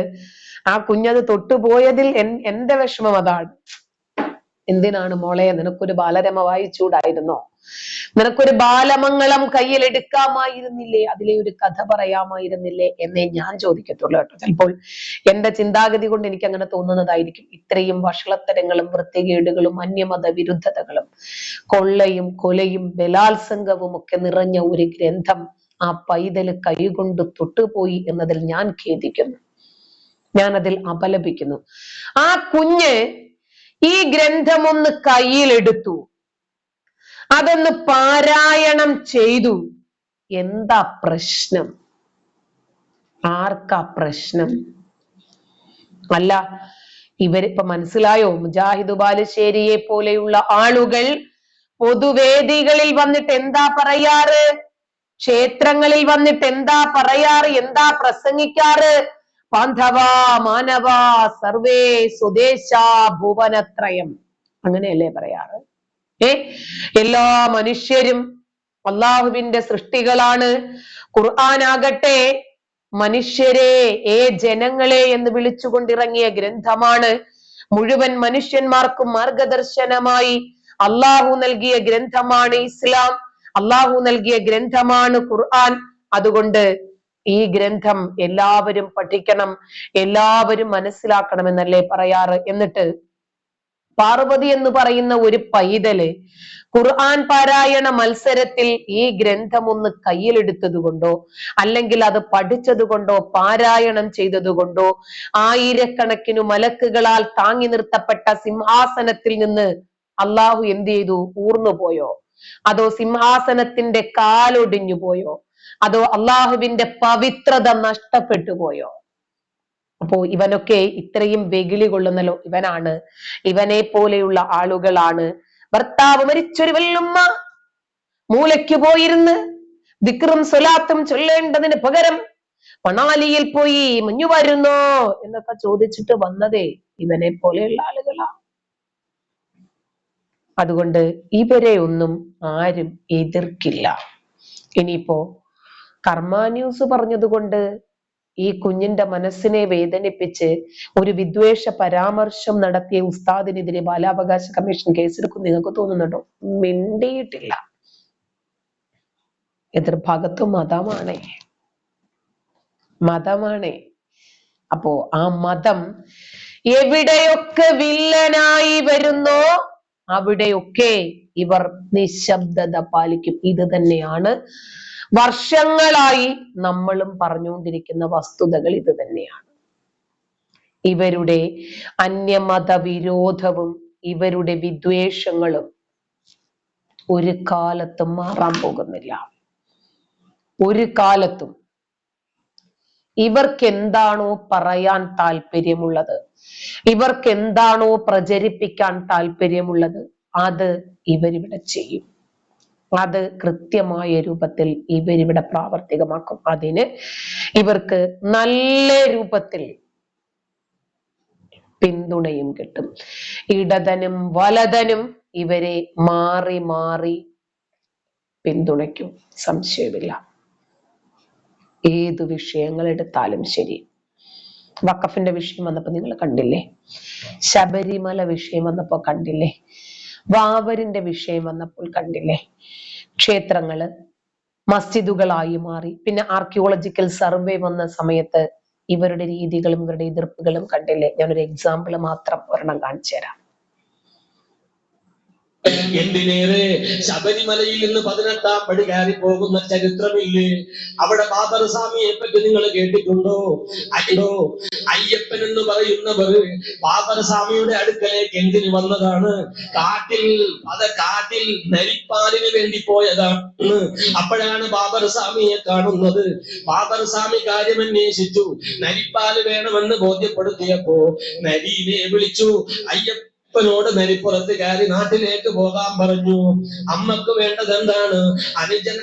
ആ കുഞ്ഞത് തൊട്ടുപോയതിൽ എന്റെ വിഷമം അതാണ്. എന്തിനാണ് മോളെ, നിനക്കൊരു ബാലരമ വായിച്ചൂടായിരുന്നോ? നിനക്കൊരു ബാലമംഗളം കയ്യിൽ എടുക്കാമായിരുന്നില്ലേ? അതിലെ ഒരു കഥ പറയാമായിരുന്നില്ലേ എന്നേ ഞാൻ ചോദിക്കത്തുള്ളൂ കേട്ടോ. ചിലപ്പോൾ എന്റെ ചിന്താഗതി കൊണ്ട് എനിക്ക് അങ്ങനെ തോന്നുന്നതായിരിക്കും. ഇത്രയും വഷളത്തരങ്ങളും വൃത്തികേടുകളും അന്യമത വിരുദ്ധതകളും കൊള്ളയും കൊലയും ബലാത്സംഗവും ഒക്കെ നിറഞ്ഞ ഒരു ഗ്രന്ഥം ആ പൈതല് കൈകൊണ്ട് തൊട്ടുപോയി എന്നതിൽ ഞാൻ ഖേദിക്കുന്നു, ഞാൻ അതിൽ അപലപിക്കുന്നു. ആ കുഞ്ഞ് ഈ ഗ്രന്ഥമൊന്ന് കയ്യിലെടുത്തു, അതൊന്ന് പാരായണം ചെയ്തു. എന്താ പ്രശ്നം? ആർക്കാ പ്രശ്നം? അല്ല, ഇവരിപ്പോ മനസ്സിലായോ? മുജാഹിദ് ബാലുശ്ശേരിയെ പോലെയുള്ള ആളുകൾ പൊതുവേദികളിൽ വന്നിട്ട് എന്താ പറയാറ്, ക്ഷേത്രങ്ങളിൽ വന്നിട്ട് എന്താ പറയാറ്, എന്താ പ്രസംഗിക്കാറ്? ബാന്ധവാ മാനവാ സർവേ സ്വദേശാ ഭുവനത്രയം, അങ്ങനെയല്ലേ പറയാറ്? എല്ലാ മനുഷ്യരും അള്ളാഹുവിന്റെ സൃഷ്ടികളാണ്. ഖുർആനാകട്ടെ മനുഷ്യരെ ജനങ്ങളെ എന്ന് വിളിച്ചുകൊണ്ടിറങ്ങിയ ഗ്രന്ഥമാണ്. മുഴുവൻ മനുഷ്യന്മാർക്കും മാർഗദർശനമായി അള്ളാഹു നൽകിയ ഗ്രന്ഥമാണ് ഇസ്ലാം. അള്ളാഹു നൽകിയ ഗ്രന്ഥമാണ് ഖുർആൻ. അതുകൊണ്ട് ഈ ഗ്രന്ഥം എല്ലാവരും പഠിക്കണം, എല്ലാവരും മനസ്സിലാക്കണമെന്നല്ലേ പറയാറ്. എന്നിട്ട് പാർവതി എന്ന് പറയുന്ന ഒരു പൈതല് ഖുർആൻ പാരായണ മത്സരത്തിൽ ഈ ഗ്രന്ഥം ഒന്ന് കയ്യിലെടുത്തത് കൊണ്ടോ അല്ലെങ്കിൽ അത് പഠിച്ചത് കൊണ്ടോ പാരായണം ചെയ്തത് കൊണ്ടോ ആയിരക്കണക്കിനു മലക്കുകളാൽ താങ്ങി നിർത്തപ്പെട്ട സിംഹാസനത്തിൽ നിന്ന് അള്ളാഹു എന്ത് ചെയ്തു? ഊർന്നുപോയോ? അതോ സിംഹാസനത്തിന്റെ കാലൊടിഞ്ഞു പോയോ? അതോ അള്ളാഹുവിന്റെ പവിത്രത നഷ്ടപ്പെട്ടു പോയോ? അപ്പോ ഇവനൊക്കെ ഇത്രയും വെകിളി കൊള്ളുന്നല്ലോ ഇവനാണ്, ഇവനെ പോലെയുള്ള ആളുകളാണ് ഭർത്താവ് മരിച്ചൊരു വല്ലുമ്മ മൂലയ്ക്ക് പോയിരുന്ന് ദിക്റും സ്വലാത്തും ചൊല്ലേണ്ടതിന് പകരം മണാലിയിൽ പോയി മഞ്ഞു വരുന്നോ എന്നൊക്കെ ചോദിച്ചിട്ട് വന്നതേ ഇവനെ പോലെയുള്ള ആളുകളാ. അതുകൊണ്ട് ഇവരെ ഒന്നും ആരും എതിർക്കില്ല. ഇനിയിപ്പോ കർമ്മ ന്യൂസ് പറഞ്ഞതുകൊണ്ട് ഈ കുഞ്ഞിന്റെ മനസ്സിനെ വേദനിപ്പിച്ച് ഒരു വിദ്വേഷ പരാമർശം നടത്തിയ ഉസ്താദിനെതിരെ ബാലാവകാശ കമ്മീഷൻ കേസെടുക്കും നിങ്ങൾക്ക് തോന്നുന്നുണ്ടോ? മിണ്ടിയിട്ടില്ല. എതിർഭാഗത്ത് മതമാണേ. അപ്പോ ആ മതം എവിടെയൊക്കെ വില്ലനായി വരുന്നോ അവിടെയൊക്കെ ഇവർ നിശബ്ദത പാലിക്കും. ഇത് തന്നെയാണ് വർഷങ്ങളായി നമ്മളും പറഞ്ഞുകൊണ്ടിരിക്കുന്ന വസ്തുതകൾ. ഇത് തന്നെയാണ്. ഇവരുടെ അന്യമത വിരോധവും ഇവരുടെ വിദ്വേഷങ്ങളും ഒരു കാലത്തും മാറാൻ പോകുന്നില്ല. ഒരു കാലത്തും. ഇവർക്ക് എന്താണോ പറയാൻ താല്പര്യമുള്ളത്, ഇവർക്ക് എന്താണോ പ്രചരിപ്പിക്കാൻ താല്പര്യമുള്ളത്, അത് ഇവരിവിടെ ചെയ്യും. അത് കൃത്യമായ രൂപത്തിൽ ഇവരിവിടെ പ്രാവർത്തികമാക്കും. അതിന് ഇവർക്ക് നല്ല രൂപത്തിൽ പിന്തുണയും കിട്ടും. ഇടതനും വലതനും ഇവരെ മാറി മാറി പിന്തുണയ്ക്കും, സംശയമില്ല. ഏതു വിഷയങ്ങൾ എടുത്താലും ശരി. വഖഫിന്റെ വിഷയം വന്നപ്പോ നിങ്ങൾ കണ്ടില്ലേ, ശബരിമല വിഷയം വന്നപ്പോ കണ്ടില്ലേ, വാവരിന്റെ വിഷയം വന്നപ്പോൾ കണ്ടില്ലേ, ക്ഷേത്രങ്ങള് മസ്ജിദുകളായി മാറി. പിന്നെ ആർക്കിയോളജിക്കൽ സർവേ വന്ന സമയത്ത് ഇവരുടെ രീതികളും ഇവരുടെ എതിർപ്പുകളും കണ്ടില്ലേ. ഞാനൊരു എക്സാമ്പിൾ മാത്രം ഒരെണ്ണം കാണിച്ചു തരാം. എന്തിനേറെ ശബരിമലയിൽ നിന്ന് 18-ാം പടി കയറി പോകുന്ന ചരിത്രമില്ലേ? അവിടെ ബാബർ സ്വാമിയെ പറ്റി നിങ്ങൾ കേട്ടിട്ടുണ്ടോ? അയ്യപ്പൻ എന്ന് പറയുന്നവർ ബാബർ സ്വാമിയുടെ അടുക്കലേക്ക് എന്തിന് വന്നതാണ്? കാട്ടിൽ നരിപ്പാലിന് വേണ്ടി പോയതാണ്. അപ്പോഴാണ് ബാബർ സ്വാമിയെ കാണുന്നത്. ബാബർ സ്വാമി കാര്യം അന്വേഷിച്ചു. നരിപ്പാല് വേണമെന്ന് ബോധ്യപ്പെടുത്തിയപ്പോ നരിയെ വിളിച്ചു. അയ്യപ്പനോട് നരിപ്പുറത്ത് കയറി നാട്ടിലേക്ക് പോകാൻ പറഞ്ഞു. അമ്മക്ക് വേണ്ടത് എന്താണ്?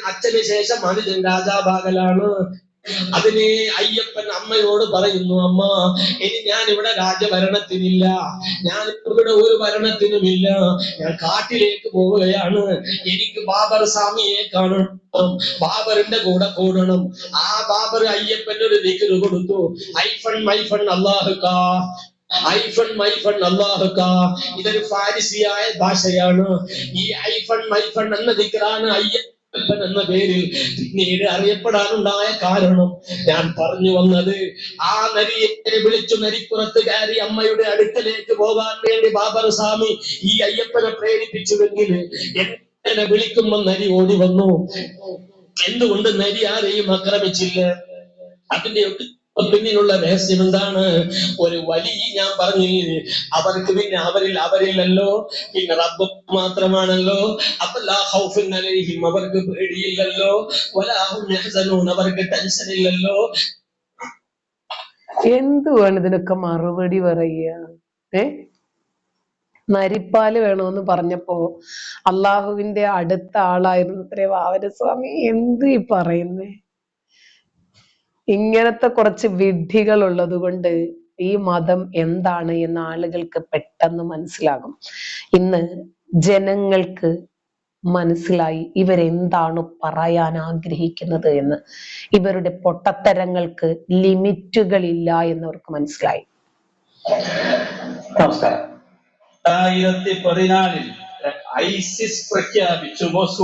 അച്ഛന് ശേഷം അനുജൻ രാജാവാകലാണ്. അതിനെ അയ്യപ്പൻ അമ്മയോട് പറയുന്നു, അമ്മ ഇനി ഞാൻ ഇവിടെ രാജഭരണത്തിനില്ല, ഞാൻ ഇവിടെ ഒരു ഭരണത്തിനുമില്ല, ഞാൻ കാട്ടിലേക്ക് പോവുകയാണ്. എനിക്ക് ബാബർ സ്വാമിയെ കാണണം, ബാബറിന്റെ കൂടെ കൂടണം. ആ ബാബർ അയ്യപ്പൻ ഒരു ദിക്റ് കൊടുത്തു. ഐഫൺ അല്ലാഹുക്കാ, ഇതൊരു ഫാരിസിയായ ഭാഷയാണ്. ഈ ഐഫൺ എന്ന ദിക്റാണ് അയ്യപ്പൻ എന്ന പേരിൽ പിന്നീട് അറിയപ്പെടാനുണ്ടായ കാരണം ഞാൻ പറഞ്ഞു വന്നത്. ആ നരിയെ വിളിച്ചു നരിപ്പുറത്ത് കയറി അമ്മയുടെ അടുക്കലേക്ക് പോകാൻ വേണ്ടി ബാബർ സ്വാമി ഈ അയ്യപ്പനെ പ്രേരിപ്പിച്ചുവെങ്കിൽ എന്നെ വിളിക്കുമ്പോൾ നരി ഓടി വന്നു. എന്തുകൊണ്ട് നരി ആരെയും ആക്രമിച്ചില്ല? അതിന്റെയൊക്കെ പിന്നിലുള്ള രഹസ്യം എന്താണ്? ഒരു വലിയ ഞാൻ പറഞ്ഞു, അവർക്ക് പിന്നെ അവരില്ലല്ലോ, പിന്നെ റബ്ബ് മാത്രമാണല്ലോ. അപ്പൊ ലാ ഖൗഫുൻ അലൈഹിം, അവർക്ക് പേടിയില്ലല്ലോ, വലാ ഹും യഹ്സനൂൻ, അവർക്ക് ടെൻഷൻ ഇല്ലല്ലോ. എന്തുവാണ് ഇതിനൊക്കെ മറുപടി പറയുക? നരിപ്പാല് വേണമെന്ന് പറഞ്ഞപ്പോ അള്ളാഹുവിന്റെ അടുത്ത ആളായിരുന്നു അത്രേ വാവരസ്വാമി. എന്ത് ഈ പറയുന്നേ? ഇങ്ങനത്തെ കുറച്ച് വിഡ്ഢികൾ ഉള്ളത് കൊണ്ട് ഈ മതം എന്താണ് എന്ന് ആളുകൾക്ക് പെട്ടെന്ന് മനസ്സിലാകും. ഇന്ന് ജനങ്ങൾക്ക് മനസ്സിലായി ഇവരെന്താണ് പറയാൻ ആഗ്രഹിക്കുന്നത് എന്ന്. ഇവരുടെ പൊട്ടത്തരങ്ങൾക്ക് ലിമിറ്റുകളില്ല എന്നവർക്ക് മനസ്സിലായി. നമസ്കാരം. 2014 ഐസിസ് പ്രഖ്യാപിച്ചു മോസ്കോ